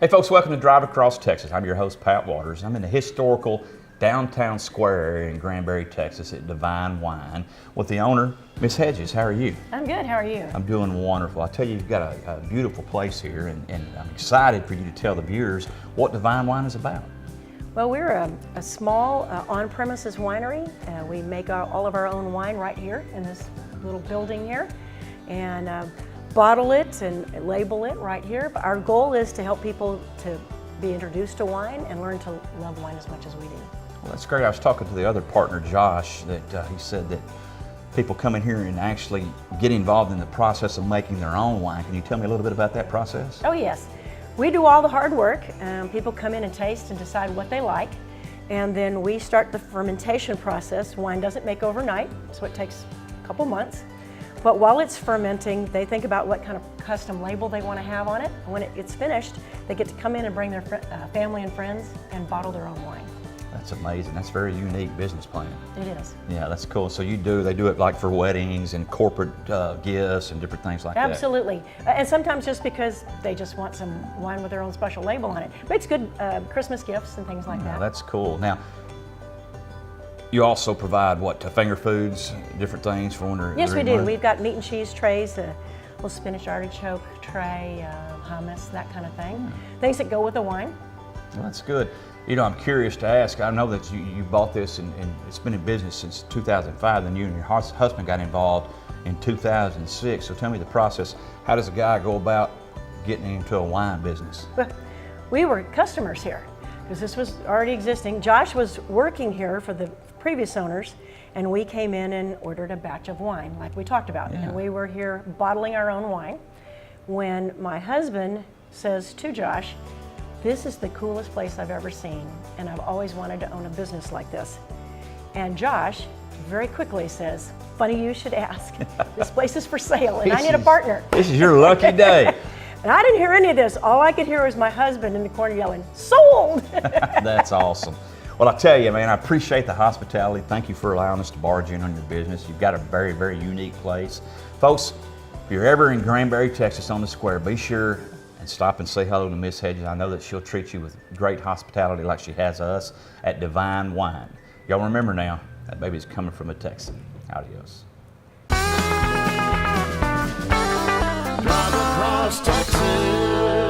Hey folks, welcome to Drive Across Texas. I'm your host, Pat Waters. I'm in the historical downtown square area in Granbury, Texas at Divine Wine with the owner, Miss Hedges. How are you? I'm good, how are you? I'm doing wonderful. I tell you, you've got a beautiful place here, and I'm excited for you to tell the viewers what Divine Wine is about. Well, we're a small on-premises winery. We make all of our own wine right here in this little building here, and bottle it and label it right here. But our goal is to help people to be introduced to wine and learn to love wine as much as we do. Well, that's great. I was talking to the other partner, Josh, that he said that people come in here and actually get involved in the process of making their own wine. Can you tell me a little bit about that process? Oh yes, we do all the hard work. People come in and taste and decide what they like, and then we start the fermentation process. Wine doesn't make overnight, so it takes a couple months. But while it's fermenting, they think about what kind of custom label they want to have on it. And when it's finished, they get to come in and bring their family and friends and bottle their own wine. That's amazing. That's a very unique business plan. It is. Yeah, that's cool. So they do it like for weddings and corporate gifts and different things like that. Absolutely. And sometimes just because they just want some wine with their own special label on it. But it's good Christmas gifts and things like that. That's cool. Now, you also provide what, finger foods, different things for when they're Yes, we eating do. lunch? We've got meat and cheese trays, a little spinach artichoke tray, hummus, that kind of thing. Things that go with the wine. Well, that's good. You know, I'm curious to ask, I know that you bought this and it's been in business since 2005, then you and your husband got involved in 2006. So tell me the process. How does a guy go about getting into a wine business? We were customers here because this was already existing. Josh was working here for the previous owners, and we came in and ordered a batch of wine like we talked about. Yeah. And we were here bottling our own wine when my husband says to Josh, "This is the coolest place I've ever seen, and I've always wanted to own a business like this." And Josh very quickly says, "Funny you should ask. This place is for sale and I need a partner." This is your lucky day. And I didn't hear any of this. All I could hear was my husband in the corner yelling, "Sold!" That's awesome. Well, I tell you, man, I appreciate the hospitality. Thank you for allowing us to barge in on your business. You've got a very, very unique place. Folks, if you're ever in Granbury, Texas on the square, be sure and stop and say hello to Miss Hedges. I know that she'll treat you with great hospitality like she has us at Divine Wine. Y'all remember now, that baby's coming from a Texan. Adios. Drive across Texas.